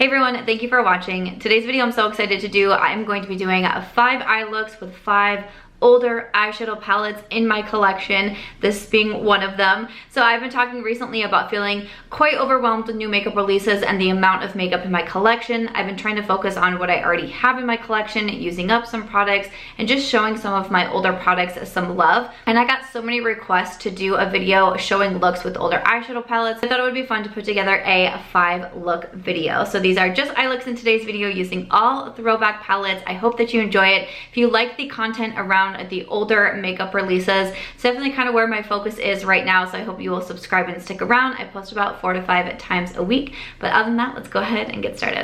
Hey everyone, thank you for watching. Today's video I'm so excited to do. I'm going to be doing 5 eye looks with 5 older eyeshadow palettes in my collection, this being one of them. So I've been talking recently about feeling quite overwhelmed with new makeup releases and the amount of makeup in my collection. I've been trying to focus on what I already have in my collection, using up some products, and just showing some of my older products some love. And I got so many requests to do a video showing looks with older eyeshadow palettes. I thought it would be fun to put together a 5 look video. So these are just eye looks in today's video using all Throwback palettes. I hope that you enjoy it. If you like the content around the older makeup releases, it's definitely kind of where my focus is right now, so I hope you will subscribe and stick around. I post about 4 to 5 times a week, but other than that, let's go ahead and get started.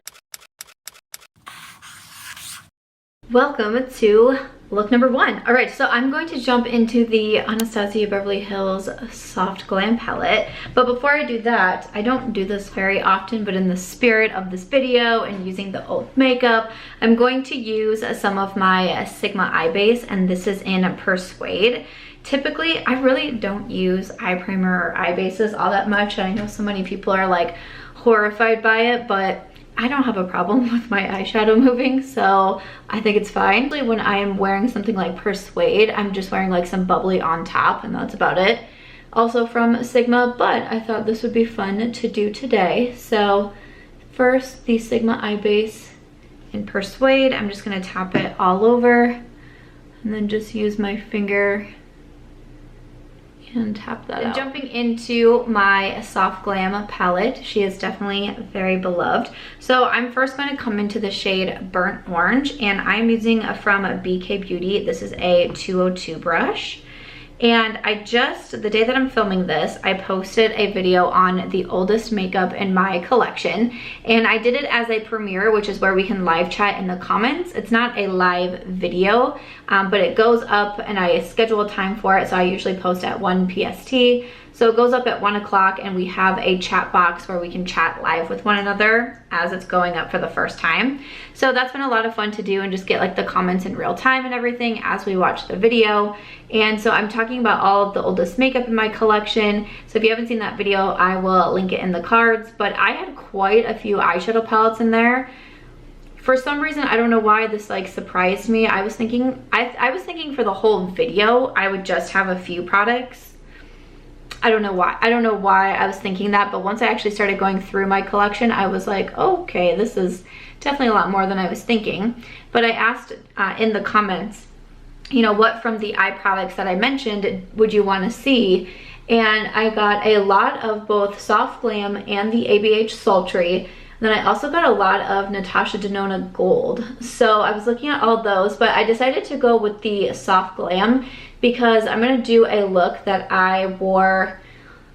Welcome to look number 1. All right, so I'm going to jump into the Anastasia Beverly Hills Soft Glam palette. But before I do that, I don't do this very often, but in the spirit of this video and using the old makeup, I'm going to use some of my Sigma eye base, and this is in Persuade. Typically, I really don't use eye primer or eye bases all that much. I know so many people are like horrified by it, but I don't have a problem with my eyeshadow moving, so I think it's fine. Usually when I am wearing something like Persuade, I'm just wearing like some bubbly on top, and that's about it. Also from Sigma, but I thought this would be fun to do today. So first, the Sigma eye base in Persuade. I'm just gonna tap it all over and then just use my finger and tap that out. Jumping into my Soft Glam palette, she is definitely very beloved. So I'm first going to come into the shade Burnt Orange, and I'm using from BK Beauty. This is a 202 brush. And the day that I'm filming this, I posted a video on the oldest makeup in my collection, and I did it as a premiere, which is where we can live chat in the comments. It's not a live video, but it goes up and I schedule a time for it, so I usually post at 1 PST. So it goes up at 1 o'clock, and we have a chat box where we can chat live with one another as it's going up for the first time. So that's been a lot of fun to do and just get like the comments in real time and everything as we watch the video. And so I'm talking about all of the oldest makeup in my collection. So if you haven't seen that video, I will link it in the cards. But I had quite a few eyeshadow palettes in there. For some reason, I don't know why this like surprised me. I was thinking for the whole video, I would just have a few products. I don't know why. I don't know why I was thinking that, but once I actually started going through my collection, I was like, oh, okay, this is definitely a lot more than I was thinking. But I asked in the comments, you know, what from the eye products that I mentioned would you want to see? And I got a lot of both Soft Glam and the ABH Sultry. Then I also got a lot of Natasha Denona Gold. So I was looking at all those, but I decided to go with the Soft Glam because I'm gonna do a look that I wore.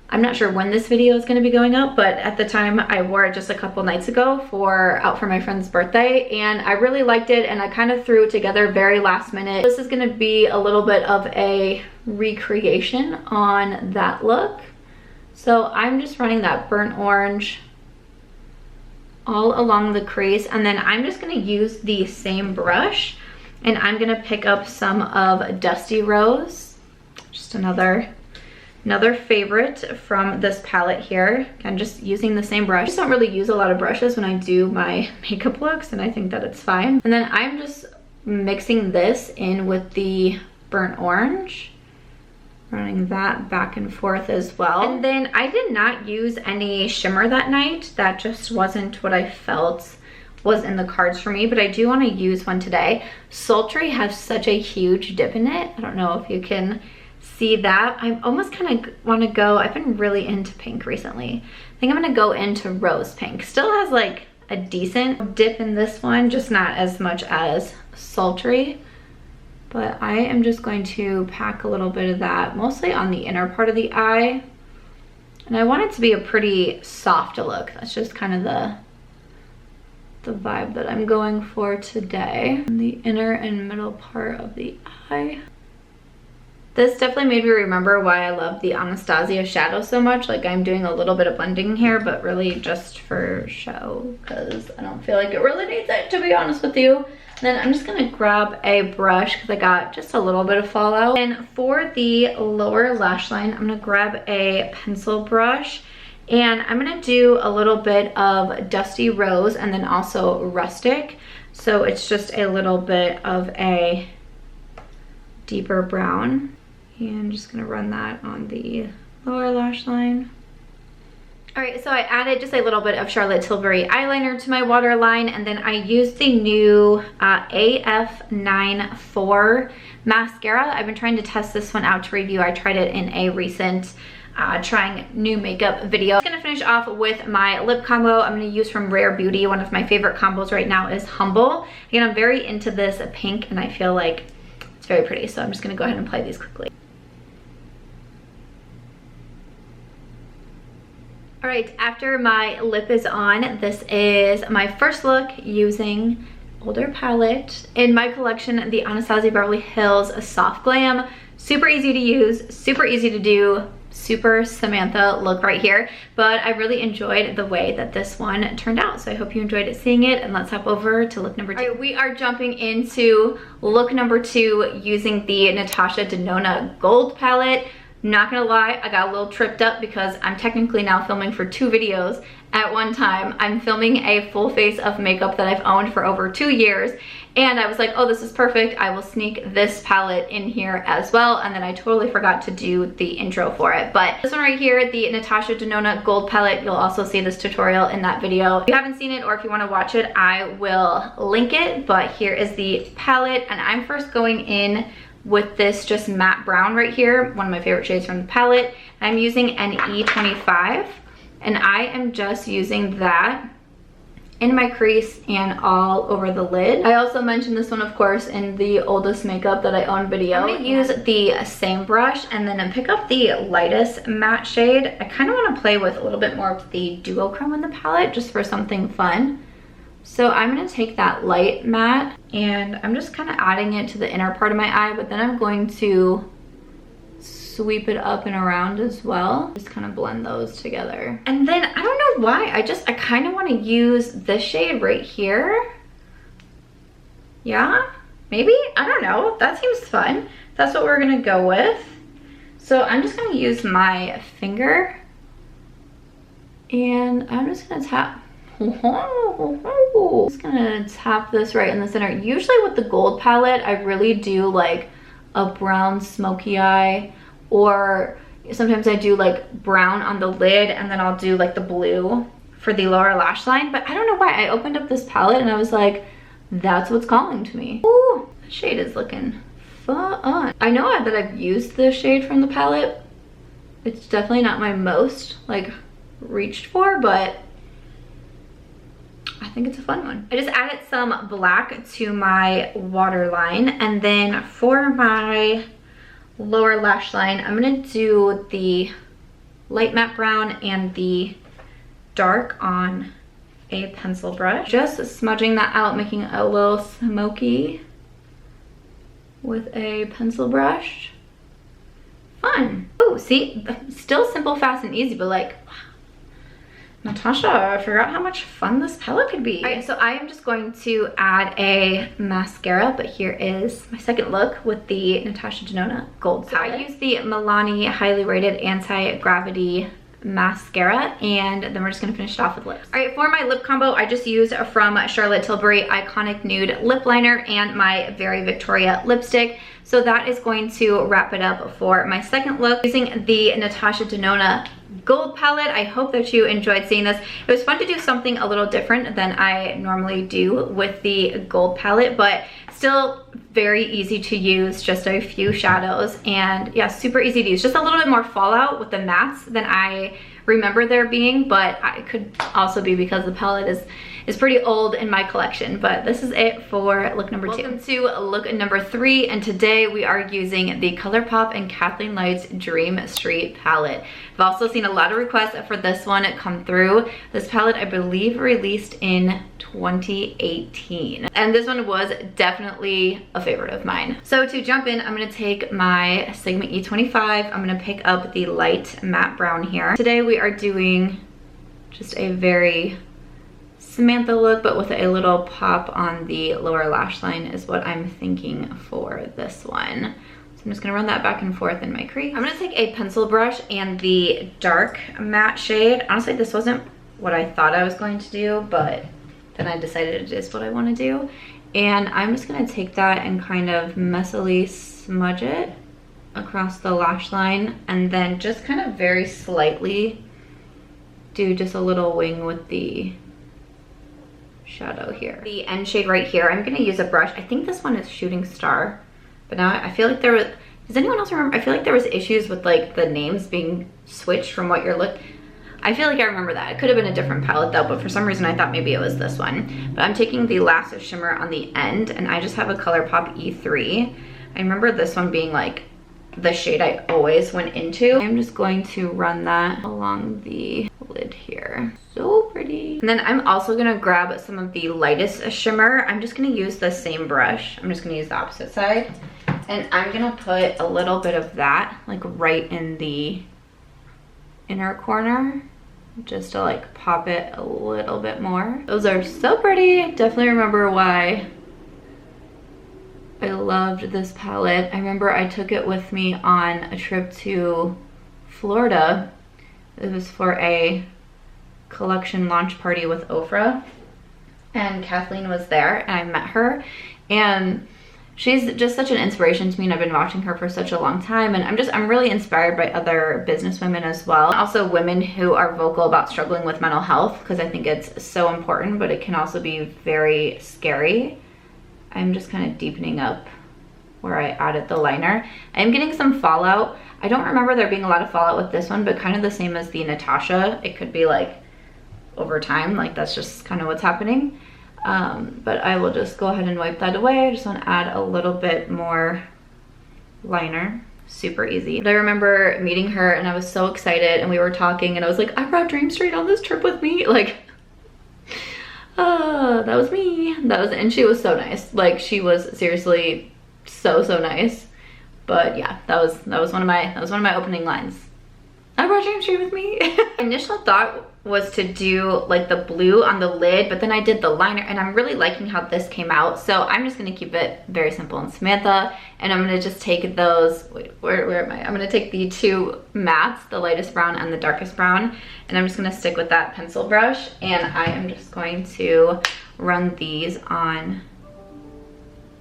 I'm not sure when this video is gonna be going up, but at the time I wore it just a couple nights ago out for my friend's birthday, and I really liked it, and I kind of threw it together very last minute. This is gonna be a little bit of a recreation on that look. So I'm just running that burnt orange all along the crease, and then I'm just gonna use the same brush, and I'm gonna pick up some of Dusty Rose, just another favorite from this palette here. I'm just using the same brush. I just don't really use a lot of brushes when I do my makeup looks, and I think that it's fine. And then I'm just mixing this in with the burnt orange, running that back and forth as well. And then I did not use any shimmer that night. That just wasn't what I felt was in the cards for me, but I do want to use one today. Sultry has such a huge dip in it. I don't know if you can see that. I almost kind of want to go, I've been really into pink recently. I think I'm going to go into rose pink. Still has like a decent dip in this one, just not as much as Sultry. But I am just going to pack a little bit of that, mostly on the inner part of the eye. And I want it to be a pretty soft look. That's just kind of the vibe that I'm going for today. The inner and middle part of the eye. This definitely made me remember why I love the Anastasia shadow so much. Like, I'm doing a little bit of blending here, but really just for show, because I don't feel like it really needs it, to be honest with you. Then I'm just gonna grab a brush because I got just a little bit of fallout. And for the lower lash line, I'm gonna grab a pencil brush And I'm gonna do a little bit of Dusty Rose and then also Rustic. So it's just a little bit of a deeper brown. And I'm just gonna run that on the lower lash line. All right, so I added just a little bit of Charlotte Tilbury eyeliner to my waterline, and then I used the new AF94 mascara. I've been trying to test this one out to review. I tried it in a recent trying new makeup video. I'm gonna finish off with my lip combo I'm gonna use from Rare Beauty. One of my favorite combos right now is Humble. Again, I'm very into this pink and I feel like it's very pretty, so I'm just gonna go ahead and apply these quickly. All right, after my lip is on, this is my first look using older palette in my collection, the Anastasia Beverly Hills Soft Glam. Super easy to use, super easy to do, super Samantha look right here, but I really enjoyed the way that this one turned out. So I hope you enjoyed seeing it, and let's hop over to look number 2. All right, we are jumping into look number 2 using the Natasha Denona Gold palette. Not gonna lie, I got a little tripped up because I'm technically now filming for 2 videos at one time. I'm filming a full face of makeup that I've owned for over 2 years, and I was like, oh, this is perfect. I will sneak this palette in here as well, and then I totally forgot to do the intro for it. But this one right here, the Natasha Denona Gold palette, you'll also see this tutorial in that video. If you haven't seen it or if you wanna watch it, I will link it, but here is the palette, and I'm first going in with this just matte brown right here, one of my favorite shades from the palette. I'm using an E25, and I am just using that in my crease and all over the lid. I also mentioned this one, of course, in the oldest makeup that I own video. I'm gonna use the same brush and then pick up the lightest matte shade. I kind of want to play with a little bit more of the duochrome in the palette just for something fun. So I'm gonna take that light matte and I'm just kind of adding it to the inner part of my eye, but then I'm going to sweep it up and around as well. Just kind of blend those together. And then I don't know why, I kind of want to use this shade right here. Yeah, maybe, I don't know. That seems fun. That's what we're gonna go with. So I'm just gonna use my finger and I'm just gonna tap. Just gonna tap this right in the center. Usually with the gold palette, I really do like a brown smoky eye, or sometimes I do like brown on the lid and then I'll do like the blue for the lower lash line. But I don't know why, I opened up this palette and I was like, that's what's calling to me. Ooh, the shade is looking fun. I know that I've used this shade from the palette. It's definitely not my most like reached for, but I think it's a fun one. I just added some black to my waterline, and then for my lower lash line, I'm gonna do the light matte brown and the dark on a pencil brush. Just smudging that out, making it a little smoky with a pencil brush. Fun. Oh, see, still simple, fast, and easy, but like, Natasha, I forgot how much fun this palette could be. All right, so I am just going to add a mascara, but here is my second look with the Natasha Denona Gold palette. I use the Milani Highly Rated Anti-Gravity mascara, and then we're just gonna finish it off with lips. All right, for my lip combo, I just used from Charlotte Tilbury Iconic Nude Lip Liner and my Very Victoria lipstick. So that is going to wrap it up for my second look using the Natasha Denona Gold palette. I hope that you enjoyed seeing this. It was fun to do something a little different than I normally do with the gold palette, but still very easy to use, just a few shadows, and yeah, super easy to use. Just a little bit more fallout with the mattes than I remember there being, but it could also be because the palette is pretty old in my collection. But this is it for look number 2. Welcome to look number 3, and today we are using the Colourpop and Kathleen Light's Dream Street palette. I've also seen a lot of requests for this one come through. This palette, I believe, released in 2018, and this one was definitely a favorite of mine. So to jump in, I'm gonna take my Sigma E25. I'm gonna pick up the light matte brown here. Today we are doing just a very Samantha look, but with a little pop on the lower lash line is what I'm thinking for this one. So I'm just gonna run that back and forth in my crease. I'm gonna take a pencil brush and the dark matte shade. Honestly, this wasn't what I thought I was going to do, but then I decided it is what I wanna do. And I'm just gonna take that and kind of messily smudge it across the lash line, and then just kind of very slightly do just a little wing with the shadow here. The end shade right here, I'm gonna use a brush. I think this one is Shooting Star, but now I feel like there was, does anyone else remember? I feel like there was issues with like the names being switched from what you're looking. I feel like I remember that. It could have been a different palette though, but for some reason I thought maybe it was this one. But I'm taking the Lasso Shimmer on the end, and I just have a Colourpop E3. I remember this one being like the shade I always went into. I'm just going to run that along the lid here. So pretty. And then I'm also gonna grab some of the lightest shimmer. I'm just gonna use the same brush. I'm just gonna use the opposite side. And I'm gonna put a little bit of that like right in the inner corner, just to like pop it a little bit more. Those are so pretty. Definitely remember why I loved this palette. I remember I took it with me on a trip to Florida. It was for a collection launch party with Ofra, and Kathleen was there, and I met her, and she's just such an inspiration to me, and I've been watching her for such a long time, and I'm really inspired by other business women as well. Also women who are vocal about struggling with mental health, because I think it's so important, but it can also be very scary. I'm just kind of deepening up where I added the liner. I'm getting some fallout. I don't remember there being a lot of fallout with this one, but kind of the same as the Natasha. It could be like over time, like that's just kind of what's happening. But I will just go ahead and wipe that away. I just want to add a little bit more liner. Super easy. But I remember meeting her and I was so excited, and we were talking and I was like, I brought Dream Street on this trip with me. Like, that was me. And she was so nice. Like, she was seriously so nice. But yeah, that was one of my opening lines. I brought Dream Street with me. My initial thought was to do like the blue on the lid, but then I did the liner, and I'm really liking how this came out. So I'm just gonna keep it very simple and Samantha, and I'm gonna just take those, wait, where am I? I'm gonna take the two mattes, the lightest brown and the darkest brown, and I'm just gonna stick with that pencil brush, and I am just going to run these on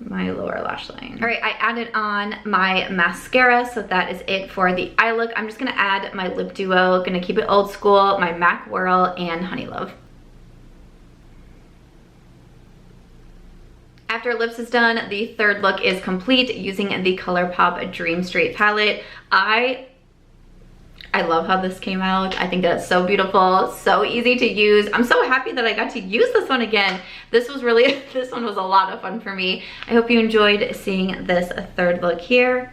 my lower lash line. All right, I added on my mascara, so that is it for the eye look. I'm just gonna add my lip duo, gonna keep it old school, my MAC Whirl and Honey Love. After lips is done, the third look is complete using the Colourpop Dream Street palette. I love how this came out. I think that's so beautiful, so easy to use. I'm so happy that I got to use this one again. This one was a lot of fun for me. I hope you enjoyed seeing this third look here.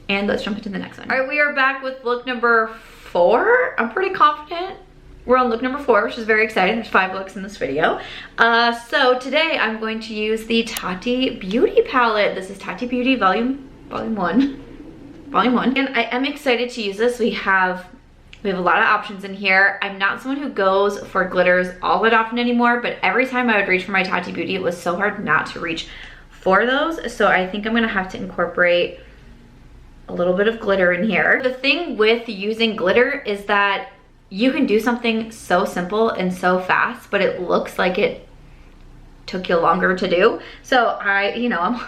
And let's jump into the next one. All right, we are back with look number 4. I'm pretty confident we're on look number 4, which is very exciting. There's 5 looks in this video. So today I'm going to use the Tati Beauty palette. This is Tati Beauty Volume 1. And I am excited to use this. We have a lot of options in here. I'm not someone who goes for glitters all that often anymore, but every time I would reach for my Tati Beauty, it was so hard not to reach for those. So I think I'm gonna have to incorporate a little bit of glitter in here. The thing with using glitter is that you can do something so simple and so fast, but it looks like it took you longer to do. So I'm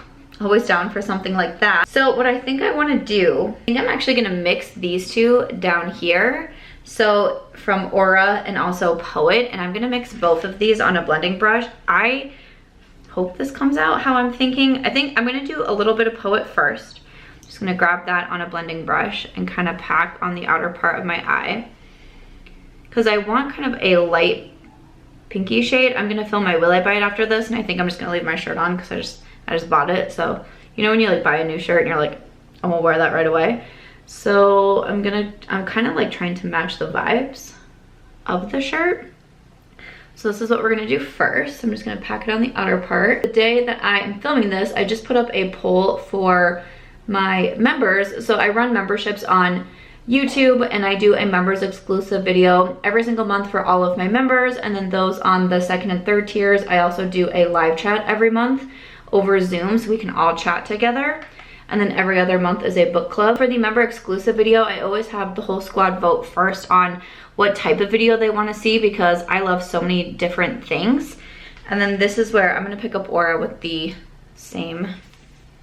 always down for something like that. So what I think I want to do, I think I'm actually going to mix these two down here. So from Aura and also Poet, and I'm going to mix both of these on a blending brush. I hope this comes out how I'm thinking. I think I'm going to do a little bit of Poet first. Just going to grab that on a blending brush and kind of pack on the outer part of my eye, because I want kind of a light pinky shade. I'm going to fill my Will I Buy It after this, and I think I'm just going to leave my shirt on because I just bought it. So you know when you like buy a new shirt and you're like, I'm gonna wear that right away. So I'm kind of like trying to match the vibes of the shirt. So this is what we're gonna do first. I'm just gonna pack it on the outer part. The day that I am filming this, I just put up a poll for my members. So I run memberships on YouTube, and I do a members exclusive video every single month for all of my members, and then those on the 2nd and 3rd tiers, I also do a live chat every month over Zoom, so we can all chat together. and then every other month is a book club. For the member exclusive video, I always have the whole squad vote first on what type of video they want to see because I love so many different things. And then this is where I'm going to pick up Aura with the same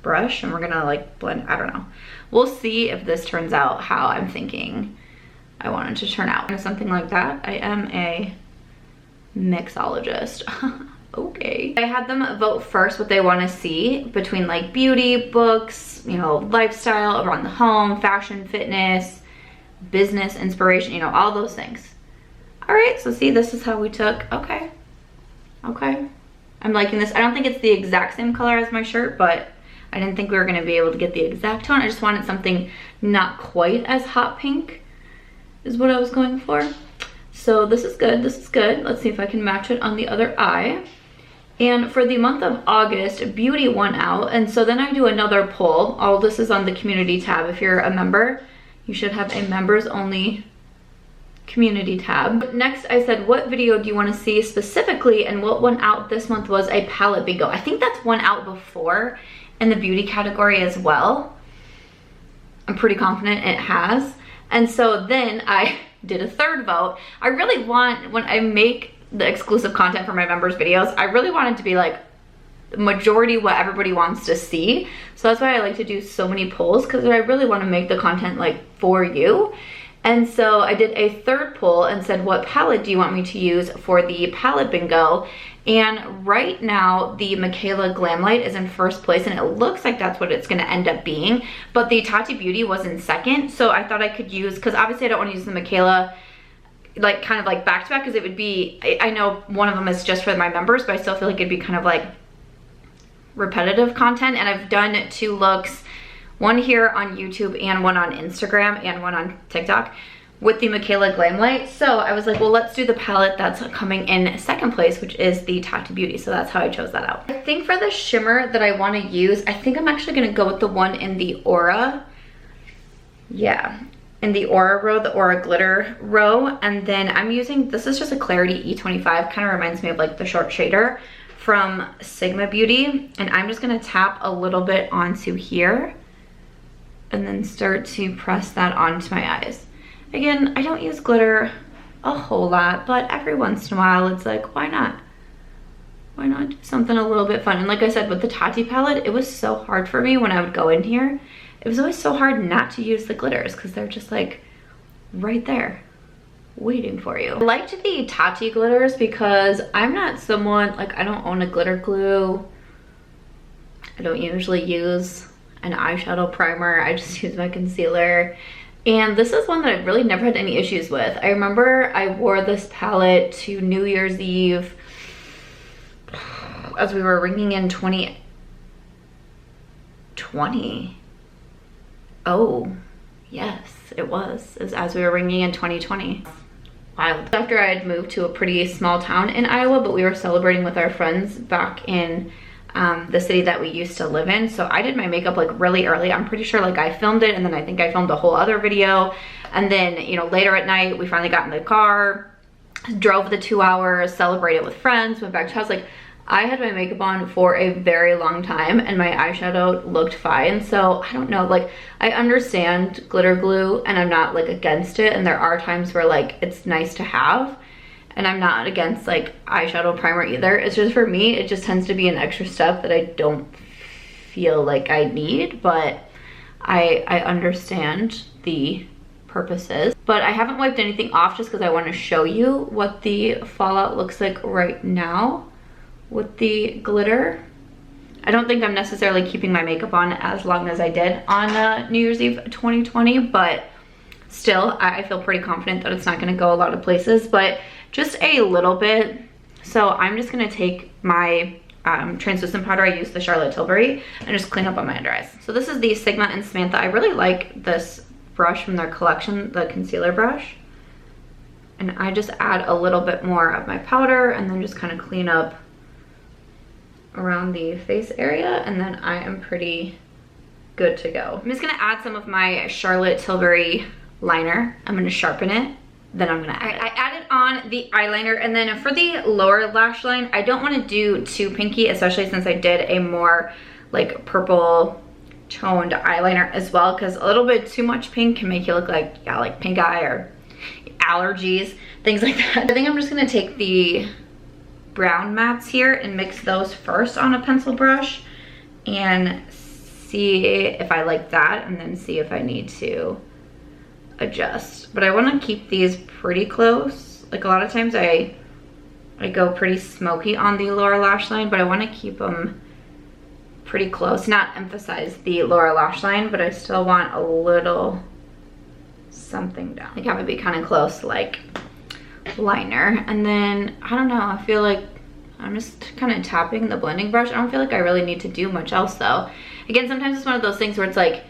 brush and we're going to like blend, I don't know. We'll see if this turns out how I'm thinking I want it to turn out. Or something like that. I am a mixologist. Okay. I had them vote first what they want to see between like beauty, books, you know, lifestyle, around the home, fashion, fitness, business, inspiration, you know, all those things. All right, so see, this is how we took, okay. I'm liking this. I don't think it's the exact same color as my shirt, but I didn't think we were gonna be able to get the exact tone. I just wanted something not quite as hot pink is what I was going for. So this is good, this is good. Let's see if I can match it on the other eye. And for the month of August, beauty won out. And so then I do another poll. All this is on the community tab. If you're a member, you should have a members only community tab. Next, I said, what video do you want to see specifically? And what won out this month was a palette bingo. I think that's won out before in the beauty category as well. I'm pretty confident it has. And so then I did a third vote. I really want, when I make the exclusive content for my members videos, I really want it to be like majority what everybody wants to see. So that's why I like to do so many polls, because I really want to make the content like for you. And so I did a third poll and said, what palette do you want me to use for the palette bingo? And right now the Michaela Glam Light is in first place, and it looks like that's what it's going to end up being, but the Tati Beauty was in second. So I thought I could use, because obviously I don't want to use the Michaela like kind of like back to back, because it would be, I know one of them is just for my members, but I still feel like it'd be kind of like repetitive content. And I've done 2 looks, one here on YouTube and one on Instagram and one on TikTok with the Michaela Glam Light. So I was like, well, let's do the palette that's coming in second place, which is the Tati Beauty. So that's how I chose that out. I think for the shimmer that I want to use, I think I'm actually going to go with the one in the Aura. Yeah, in the Aura row, the Aura glitter row. And then I'm using, this is just a Clarity E25, kind of reminds me of like the short shader from Sigma Beauty. And I'm just going to tap a little bit onto here and then start to press that onto my eyes. Again, I don't use glitter a whole lot, but every once in a while it's like, why not? Why not do something a little bit fun? And like I said, with the Tati palette, it was so hard for me when I would go in here. It was always so hard not to use the glitters because they're just like right there waiting for you. I liked the Tati glitters because I'm not someone, like I don't own a glitter glue. I don't usually use an eyeshadow primer. I just use my concealer. And this is one that I've really never had any issues with. I remember I wore this palette to New Year's Eve as we were ringing in 2020. Oh, yes, it was. It was as we were ringing in 2020. Wild. After I had moved to a pretty small town in Iowa, but we were celebrating with our friends back in the city that we used to live in. So I did my makeup like really early. I'm pretty sure like I filmed it, and then I think I filmed a whole other video. And then, you know, later at night, we finally got in the car, drove the 2 hours, celebrated with friends, went back to house. Like I had my makeup on for a very long time and my eyeshadow looked fine. So I don't know, like I understand glitter glue and I'm not like against it. And there are times where like it's nice to have. And I'm not against like eyeshadow primer either. It's just for me, it just tends to be an extra step that I don't feel like I need, but I understand the purposes. But I haven't wiped anything off just because I want to show you what the fallout looks like right now with the glitter. I don't think I'm necessarily keeping my makeup on as long as I did on New Year's Eve 2020, but still, I feel pretty confident that it's not going to go a lot of places, but just a little bit. So I'm just going to take my translucent powder. I use the Charlotte Tilbury and just clean up on my under eyes. So this is the Sigma and Samantha. I really like this brush from their collection, the concealer brush. And I just add a little bit more of my powder and then just kind of clean up around the face area, and then I am pretty good to go. I'm just gonna add some of my Charlotte Tilbury liner. I'm gonna sharpen it, then I'm gonna add it. I added on the eyeliner, and then for the lower lash line, I don't wanna do too pinky, especially since I did a more like purple toned eyeliner as well, because a little bit too much pink can make you look like, yeah, like pink eye or allergies, things like that. I think I'm just gonna take the brown mats here and mix those first on a pencil brush and see if I like that, and then see if I need to adjust. But I want to keep these pretty close. Like a lot of times I go pretty smoky on the lower lash line, but I want to keep them pretty close, not emphasize the lower lash line, but I still want a little something down. Like have it be kind of close, like liner. And then I don't know, I feel like I'm just kind of tapping the blending brush. I don't feel like I really need to do much else though. Again, sometimes it's one of those things where it's like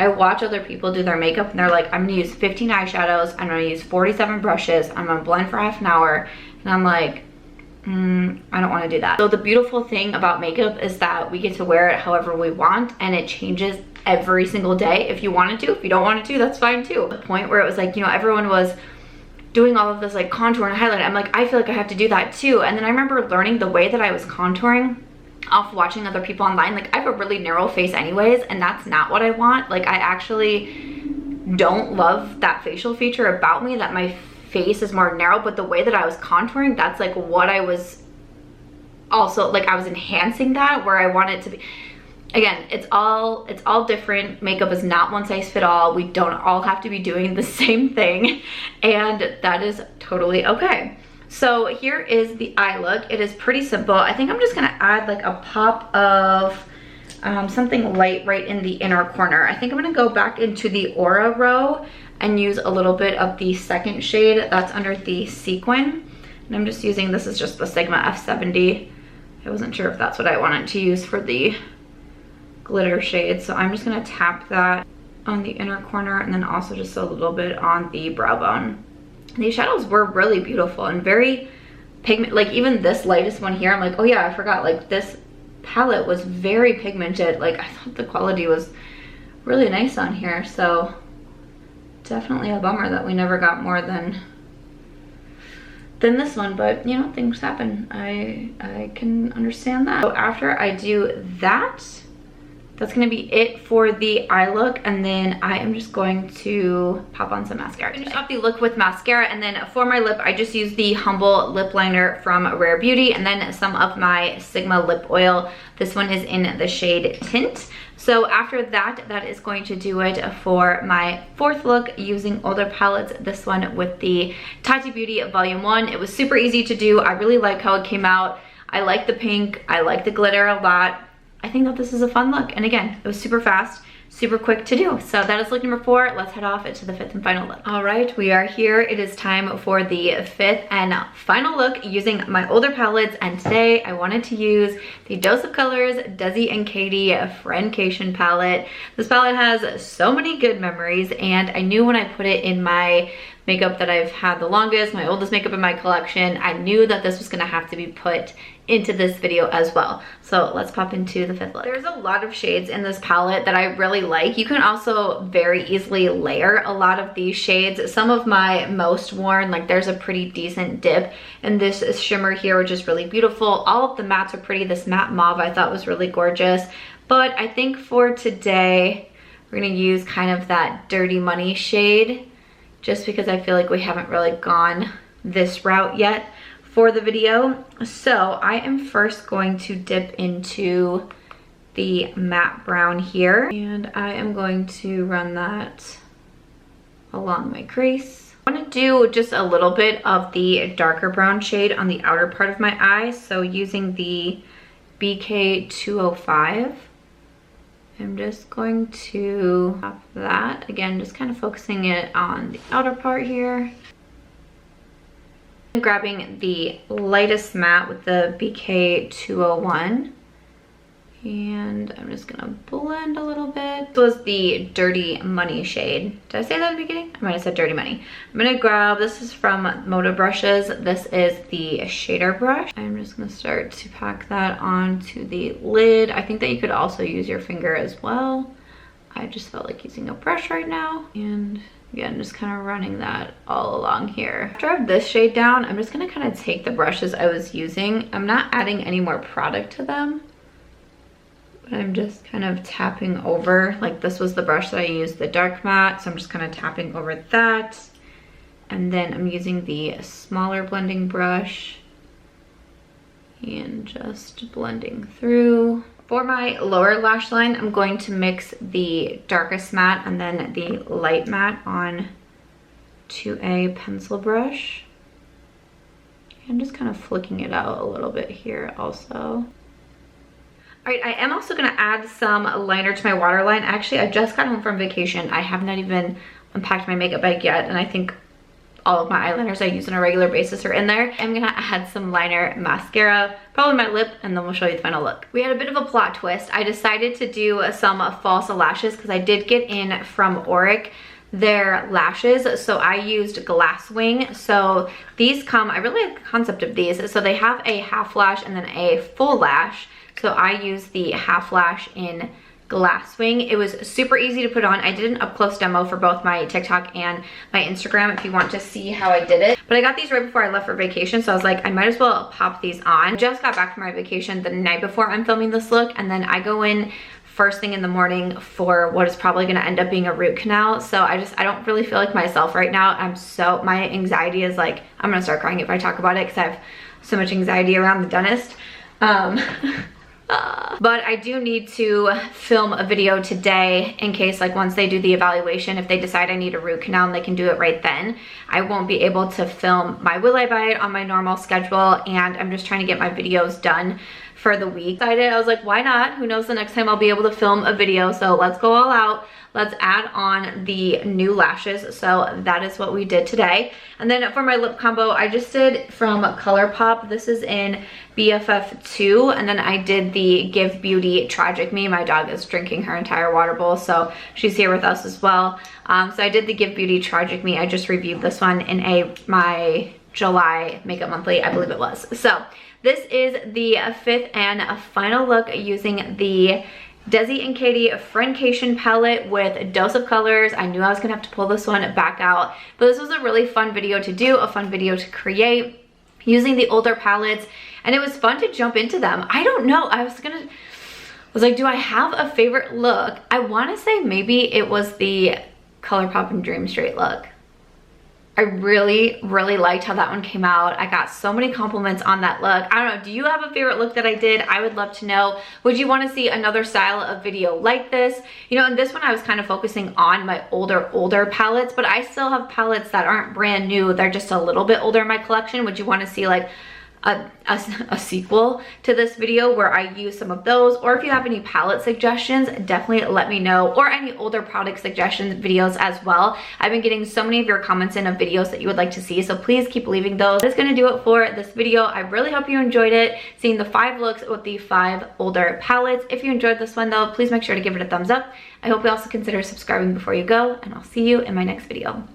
I watch other people do their makeup and they're like, I'm gonna use 15 eyeshadows, I'm gonna use 47 brushes, I'm gonna blend for half an hour, and I'm like, I don't want to do that. So the beautiful thing about makeup is that we get to wear it however we want, and it changes every single day. If you wanted to, if you don't want to, that's fine too. The point where it was like, you know, everyone was doing all of this like contour and highlight. I'm like, I feel like I have to do that too. And then I remember learning the way that I was contouring off watching other people online. Like I have a really narrow face anyways, and that's not what I want. Like I actually don't love that facial feature about me, that my face is more narrow, but the way that I was contouring, that's like what I was also like, I was enhancing that where I want it to be. Again, it's all different. Makeup is not one size fit all. We don't all have to be doing the same thing, and that is totally okay. So here is the eye look. It is pretty simple. I think I'm just gonna add like a pop of something light right in the inner corner. I think I'm gonna go back into the Aura row and use a little bit of the second shade that's under the sequin. And I'm just using, this is just the Sigma F70. I wasn't sure if that's what I wanted to use for the glitter shade. So I'm just gonna tap that on the inner corner, and then also just a little bit on the brow bone. These shadows were really beautiful and very pigment. Like even this lightest one here, I'm like, oh yeah, I forgot, like this palette was very pigmented. Like I thought the quality was really nice on here. So definitely a bummer that we never got more than this one, but you know, things happen. I can understand that. So after I do that, that's gonna be it for the eye look, and then I am just going to pop on some mascara. Finish off the look with mascara, and then for my lip, I just used the Humble lip liner from Rare Beauty, and then some of my Sigma lip oil. This one is in the shade Tint. So after that, that is going to do it for my fourth look using older palettes. This one with the Tati Beauty Volume 1. It was super easy to do. I really like how it came out. I like the pink. I like the glitter a lot. I think that this is a fun look. And again, it was super fast, super quick to do. So that is look number 4. Let's head off into the 5th and final look. All right, we are here. It is time for the 5th and final look using my older palettes. And today I wanted to use the Dose of Colors Desi and Katie Friendcation palette. This palette has so many good memories, and I knew when I put it in my makeup that I've had the longest, my oldest makeup in my collection, I knew that this was gonna have to be put into this video as well. So let's pop into the 5th look. There's a lot of shades in this palette that I really like. You can also very easily layer a lot of these shades. Some of my most worn, like there's a pretty decent dip in this shimmer here, which is really beautiful. All of the mattes are pretty. This matte mauve I thought was really gorgeous. But I think for today, we're gonna use kind of that Dirty Money shade, just because I feel like we haven't really gone this route yet for the video. So I am first going to dip into the matte brown here, and I am going to run that along my crease. I want to do just a little bit of the darker brown shade on the outer part of my eye. So using the BK 205, I'm just going to pop that. Again, just kind of focusing it on the outer part here. I'm grabbing the lightest matte with the BK 201. And I'm just gonna blend a little bit. This was the Dirty Money shade. Did I say that at the beginning? I might have said Dirty Money. I'm gonna grab, this is from Moda brushes. This is the shader brush. I'm just gonna start to pack that onto the lid. I think that you could also use your finger as well. I just felt like using a brush right now. And again, just kind of running that all along here. After I have this shade down, I'm just gonna kind of take the brushes I was using. I'm not adding any more product to them. But I'm just kind of tapping over, like this was the brush that I used, the dark matte, so I'm just kind of tapping over that. And then I'm using the smaller blending brush and just blending through. For my lower lash line, I'm going to mix the darkest matte and then the light matte on to a pencil brush. I'm just kind of flicking it out a little bit here also. All right, I am also gonna add some liner to my waterline. Actually, I just got home from vacation. I have not even unpacked my makeup bag yet, and I think all of my eyeliners I use on a regular basis are in there. I'm gonna add some liner mascara, probably my lip, and then we'll show you the final look. We had a bit of a plot twist. I decided to do some false lashes because I did get in from Auric their lashes, so I used glass wing. So these come, I really like the concept of these. So they have a half lash and then a full lash. So I used the half lash in glass wing. It was super easy to put on. I did an up close demo for both my TikTok and my Instagram if you want to see how I did it. But I got these right before I left for vacation, so I was like, I might as well pop these on. Just got back from my vacation the night before I'm filming this look, and then I go in first thing in the morning for what is probably gonna end up being a root canal. So I don't really feel like myself right now. My anxiety is like, I'm gonna start crying if I talk about it because I have so much anxiety around the dentist. But I do need to film a video today in case, like, once they do the evaluation, if they decide I need a root canal and they can do it right then, I won't be able to film my Will I Buy It on my normal schedule, and I'm just trying to get my videos done for the week. I was like, why not? Who knows, the next time I'll be able to film a video, so let's go all out. Let's add on the new lashes. So that is what we did today. And then for my lip combo, I just did from Colourpop. This is in BFF2. And then I did the Give Beauty Tragic Me. My dog is drinking her entire water bowl, so she's here with us as well. So I did the Give Beauty Tragic Me. I just reviewed this one in my July Makeup Monthly, I believe it was. So this is the fifth and final look using the Desi and Katie Friendcation palette with a dose of colors. I knew I was gonna have to pull this one back out, but this was a really fun video to do, a fun video to create using the older palettes, and it was fun to jump into them. I don't know, I was like, do I have a favorite look? I wanna say maybe it was the Colourpop and Dream Straight look. I really, really liked how that one came out. I got so many compliments on that look. I don't know, do you have a favorite look that I did? I would love to know. Would you want to see another style of video like this? You know, in this one I was kind of focusing on my older palettes, but I still have palettes that aren't brand new. They're just a little bit older in my collection. Would you want to see like a sequel to this video where I use some of those? Or if you have any palette suggestions, definitely let me know, or any older product suggestions videos as well. I've been getting so many of your comments in of videos that you would like to see, so please keep leaving those. That's gonna do it for this video. I really hope you enjoyed it, seeing the 5 looks with the 5 older palettes. If you enjoyed this one though, please make sure to give it a thumbs up. I hope you also consider subscribing before you go, and I'll see you in my next video.